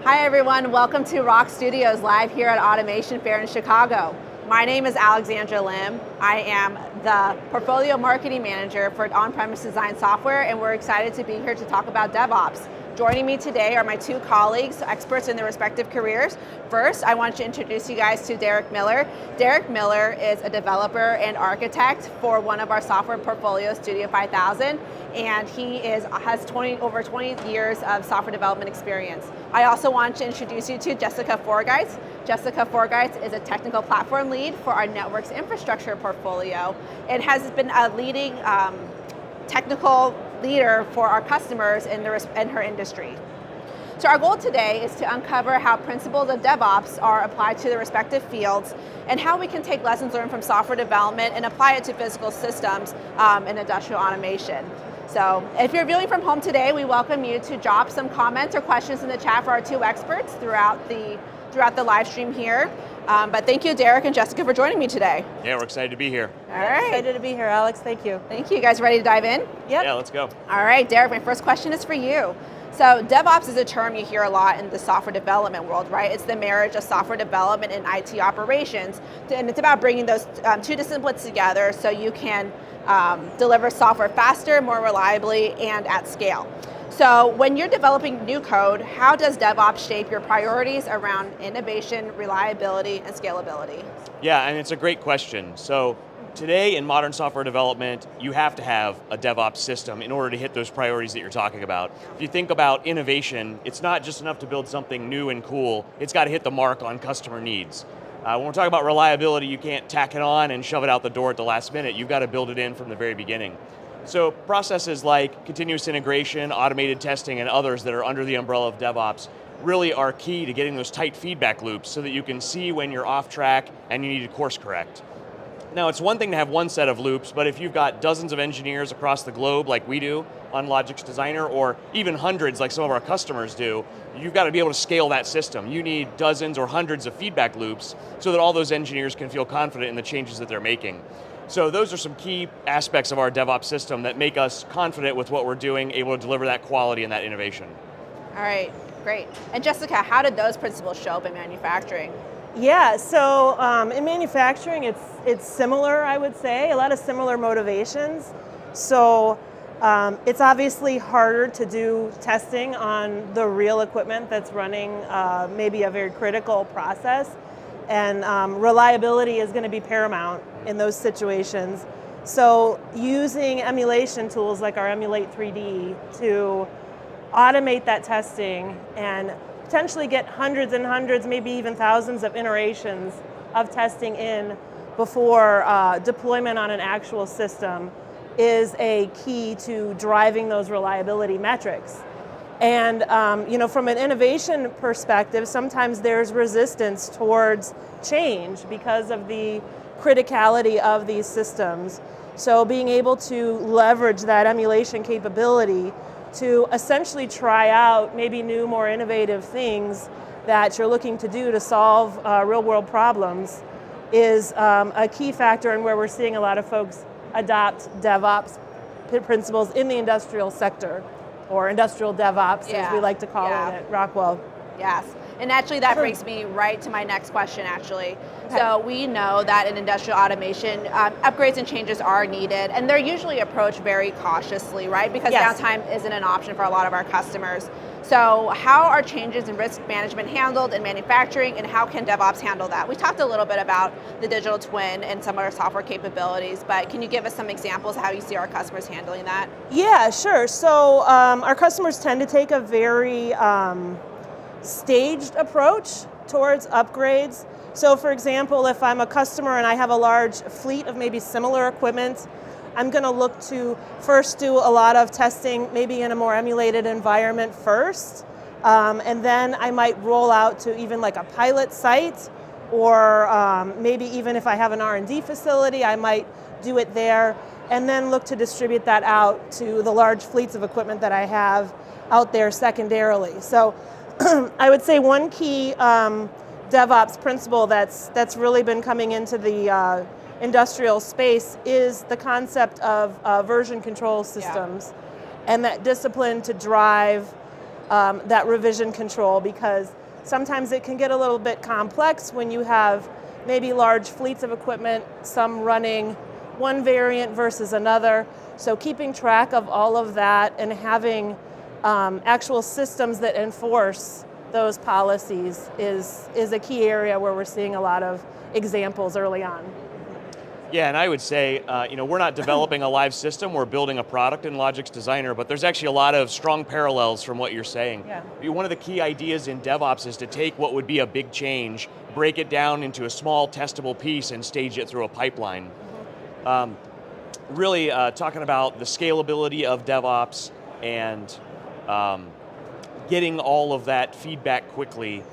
Hi everyone, welcome to ROK Studios live here at Automation Fair in Chicago. My name is Alexandra Lim. I am the Portfolio Marketing Manager for on-premise design software, and we're excited to be here to talk about DevOps. Joining me today are my two colleagues, experts in their respective careers. First, I want to introduce you guys to Derek Miller. Derek Miller is a developer and architect for one of our software portfolios, Studio 5000, and he has over 20 years of software development experience. I also want to introduce you to Jessica Forgeitz. Jessica Forgeitz is a technical platform lead for our networks infrastructure portfolio and has been a leading technical leader for our customers in her industry. So our goal today is to uncover how principles of DevOps are applied to the respective fields and how we can take lessons learned from software development and apply it to physical systems and industrial automation. So if you're viewing from home today, we welcome you to drop some comments or questions in the chat for our two experts throughout the live stream here. But thank you, Derek and Jessica, for joining me today. Yeah, we're excited to be here. All right. Excited to be here, Alex. Thank you. Thank you. You guys ready to dive in? Yep. Yeah, let's go. All right, Derek, my first question is for you. So DevOps is a term you hear a lot in the software development world, right? It's the marriage of software development and IT operations. And it's about bringing those two disciplines together so you can deliver software faster, more reliably, and at scale. So when you're developing new code, how does DevOps shape your priorities around innovation, reliability, and scalability? Yeah, and it's a great question. So today in modern software development, you have to have a DevOps system in order to hit those priorities that you're talking about. If you think about innovation, it's not just enough to build something new and cool, it's got to hit the mark on customer needs. When we're talking about reliability, you can't tack it on and shove it out the door at the last minute. You've got to build it in from the very beginning. So processes like continuous integration, automated testing, and others that are under the umbrella of DevOps really are key to getting those tight feedback loops so that you can see when you're off track and you need to course correct. Now, it's one thing to have one set of loops, but if you've got dozens of engineers across the globe like we do on Logix Designer, or even hundreds like some of our customers do, you've got to be able to scale that system. You need dozens or hundreds of feedback loops so that all those engineers can feel confident in the changes that they're making. So those are some key aspects of our DevOps system that make us confident with what we're doing, able to deliver that quality and that innovation. All right, great. And Jessica, how did those principles show up in manufacturing? Yeah, so in manufacturing, it's similar, I would say, a lot of similar motivations. So it's obviously harder to do testing on the real equipment that's running maybe a very critical process. And reliability is going to be paramount in those situations. So using emulation tools like our Emulate 3D to automate that testing and potentially get hundreds and hundreds, maybe even thousands of iterations of testing in before deployment on an actual system is a key to driving those reliability metrics. And from an innovation perspective, sometimes there's resistance towards change because of the criticality of these systems. So being able to leverage that emulation capability to essentially try out maybe new, more innovative things that you're looking to do to solve real-world problems is a key factor in where we're seeing a lot of folks adopt DevOps principles in the industrial sector, or industrial DevOps, as we like to call it at Rockwell. Yes, and actually that brings me right to my next question, actually. Okay. So we know that in industrial automation, upgrades and changes are needed, and they're usually approached very cautiously, right? Because downtime isn't an option for a lot of our customers. So how are changes in risk management handled in manufacturing, and how can DevOps handle that? We talked a little bit about the digital twin and some of our software capabilities, but can you give us some examples of how you see our customers handling that? Yeah, sure. So our customers tend to take a very staged approach towards upgrades. So for example, if I'm a customer and I have a large fleet of maybe similar equipment, I'm going to look to first do a lot of testing, maybe in a more emulated environment first, and then I might roll out to even like a pilot site, or maybe even if I have an R&D facility, I might do it there, and then look to distribute that out to the large fleets of equipment that I have out there secondarily. So I would say one key DevOps principle that's really been coming into the industrial space is the concept of version control systems, and that discipline to drive that revision control, because sometimes it can get a little bit complex when you have maybe large fleets of equipment, some running one variant versus another. So keeping track of all of that and having actual systems that enforce those policies is a key area where we're seeing a lot of examples early on. Yeah, and I would say, we're not developing a live system, we're building a product in Logix Designer, but there's actually a lot of strong parallels from what you're saying. Yeah. One of the key ideas in DevOps is to take what would be a big change, break it down into a small testable piece and stage it through a pipeline. Really talking about the scalability of DevOps and getting all of that feedback quickly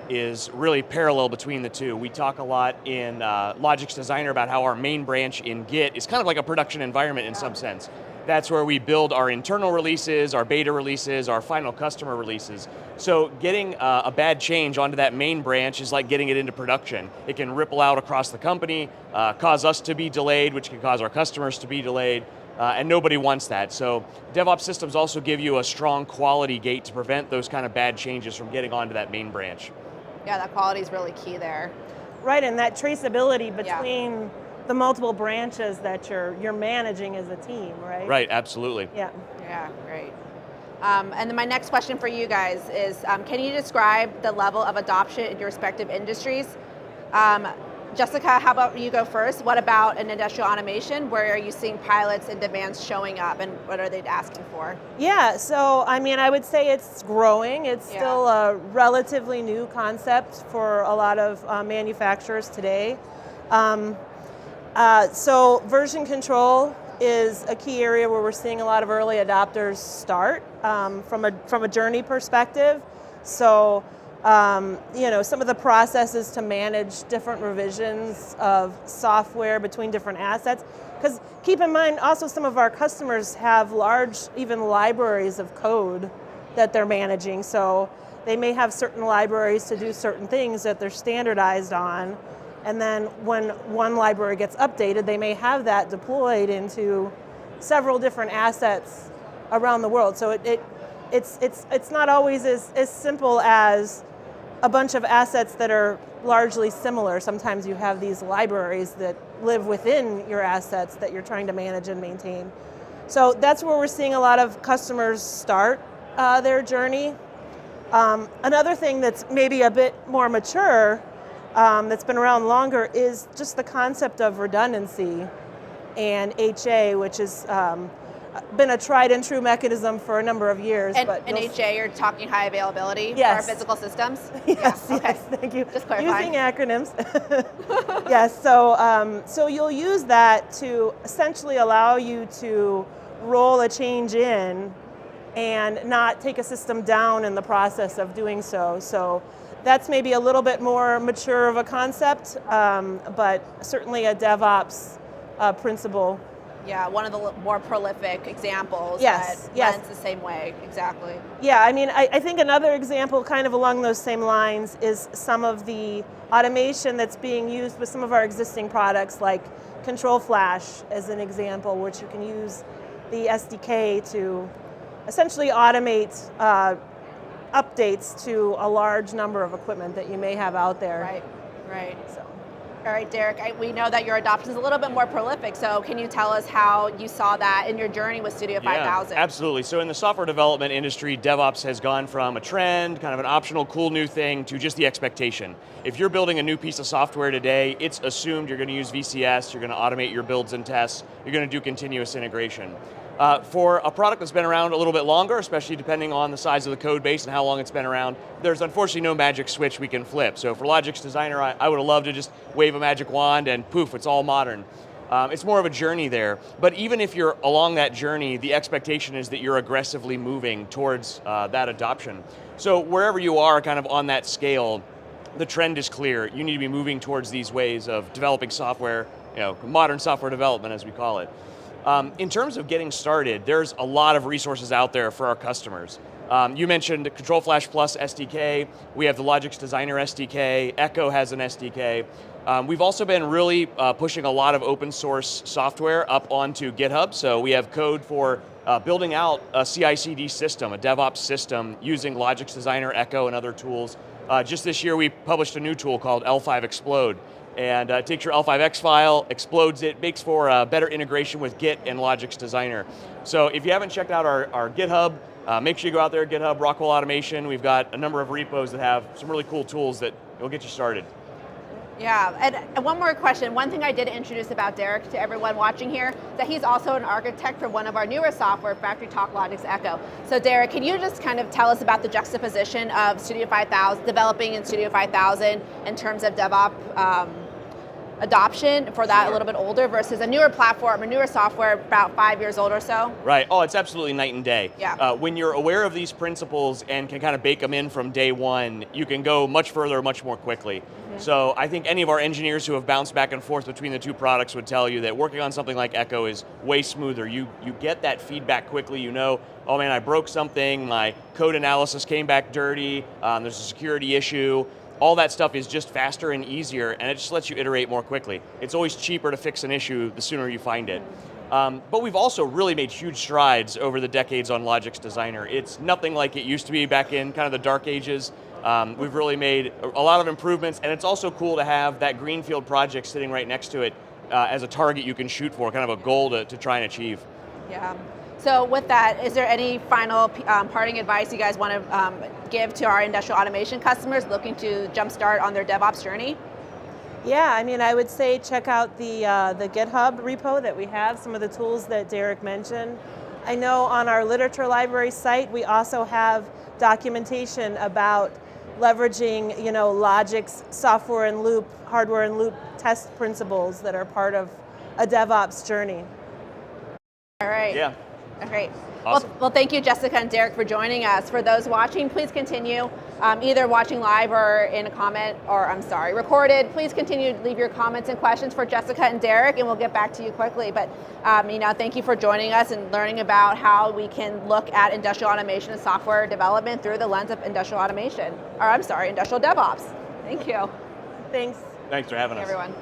is really parallel between the two. We talk a lot in Logix Designer about how our main branch in Git is kind of like a production environment in some sense. That's where we build our internal releases, our beta releases, our final customer releases. So getting a bad change onto that main branch is like getting it into production. It can ripple out across the company, cause us to be delayed, which can cause our customers to be delayed, and nobody wants that. So DevOps systems also give you a strong quality gate to prevent those kind of bad changes from getting onto that main branch. Yeah, that quality is really key there. Right, and that traceability between the multiple branches that you're managing as a team, right? Right, absolutely. Yeah. Yeah, great. And then my next question for you guys is, can you describe the level of adoption in your respective industries? Jessica, how about you go first? What about in industrial automation? Where are you seeing pilots and demands showing up, and what are they asking for? Yeah, so I would say it's growing. It's still a relatively new concept for a lot of manufacturers today. So version control is a key area where we're seeing a lot of early adopters start from a journey perspective. So some of the processes to manage different revisions of software between different assets. Because keep in mind, also some of our customers have large, even libraries of code that they're managing. So they may have certain libraries to do certain things that they're standardized on. And then when one library gets updated, they may have that deployed into several different assets around the world. So it's not always as simple as a bunch of assets that are largely similar. Sometimes you have these libraries that live within your assets that you're trying to manage and maintain. So that's where we're seeing a lot of customers start their journey. Another thing that's maybe a bit more mature, that's been around longer, is just the concept of redundancy and HA, which has been a tried and true mechanism for a number of years. And HA, you're talking high availability for our physical systems? Yes, okay. yes, thank you. Just clarifying. Using acronyms. Yes, so you'll use that to essentially allow you to roll a change in and not take a system down in the process of doing so. So that's maybe a little bit more mature of a concept, but certainly a DevOps principle. Yeah, one of the more prolific examples Yes, that yes. runs the same way, exactly. Yeah, I think another example kind of along those same lines is some of the automation that's being used with some of our existing products, like Control Flash as an example, which you can use the SDK to essentially automate updates to a large number of equipment that you may have out there. Right. So. All right, Derek, we know that your adoption is a little bit more prolific, so can you tell us how you saw that in your journey with Studio 5000? Yeah, absolutely. So in the software development industry, DevOps has gone from a trend, kind of an optional cool new thing, to just the expectation. If you're building a new piece of software today, it's assumed you're going to use VCS, you're going to automate your builds and tests, you're going to do continuous integration. For a product that's been around a little bit longer, especially depending on the size of the code base and how long it's been around, there's unfortunately no magic switch we can flip. So for Logix Designer, I would have loved to just wave a magic wand and poof, it's all modern. It's more of a journey there. But even if you're along that journey, the expectation is that you're aggressively moving towards that adoption. So wherever you are kind of on that scale, the trend is clear. You need to be moving towards these ways of developing software, modern software development as we call it. In terms of getting started, there's a lot of resources out there for our customers. You mentioned Control Flash Plus SDK. We have the Logix Designer SDK. Echo has an SDK. We've also been really pushing a lot of open source software up onto GitHub. So we have code for building out a CI/CD system, a DevOps system, using Logix Designer, Echo, and other tools. Just this year, we published a new tool called L5 Explode. And it takes your L5X file, explodes it, makes for a better integration with Git and Logix Designer. So if you haven't checked out our GitHub, make sure you go out there, GitHub, Rockwell Automation. We've got a number of repos that have some really cool tools that will get you started. Yeah, and one more question. One thing I did introduce about Derek to everyone watching here, that he's also an architect for one of our newer software, Factory Talk Logix Echo. So Derek, can you just kind of tell us about the juxtaposition of Studio 5000, developing in Studio 5000 in terms of DevOps adoption for that a little bit older versus a newer platform, a newer software about 5 years old or so? Right, oh, it's absolutely night and day. Yeah. When you're aware of these principles and can kind of bake them in from day one, you can go much further, much more quickly. So I think any of our engineers who have bounced back and forth between the two products would tell you that working on something like Echo is way smoother. You get that feedback quickly. You know, oh man, I broke something, my code analysis came back dirty, there's a security issue. All that stuff is just faster and easier, and it just lets you iterate more quickly. It's always cheaper to fix an issue the sooner you find it. But we've also really made huge strides over the decades on Logix Designer. It's nothing like it used to be back in kind of the dark ages. We've really made a lot of improvements, and it's also cool to have that greenfield project sitting right next to it as a target you can shoot for, kind of a goal to try and achieve. Yeah. So with that, is there any final parting advice you guys want to give to our industrial automation customers looking to jumpstart on their DevOps journey? Yeah, I mean, I would say check out the GitHub repo that we have, some of the tools that Derek mentioned. I know on our literature library site, we also have documentation about leveraging, Logix software in loop, hardware in loop test principles that are part of a DevOps journey. All right. Yeah. Great. Awesome. Well, thank you, Jessica and Derek, for joining us. For those watching, please continue, either watching live or in a comment, or recorded. Please continue to leave your comments and questions for Jessica and Derek, and we'll get back to you quickly. But thank you for joining us and learning about how we can look at industrial automation and software development through the lens of industrial automation, industrial DevOps. Thank you. Thanks. Thanks for having us. Everyone.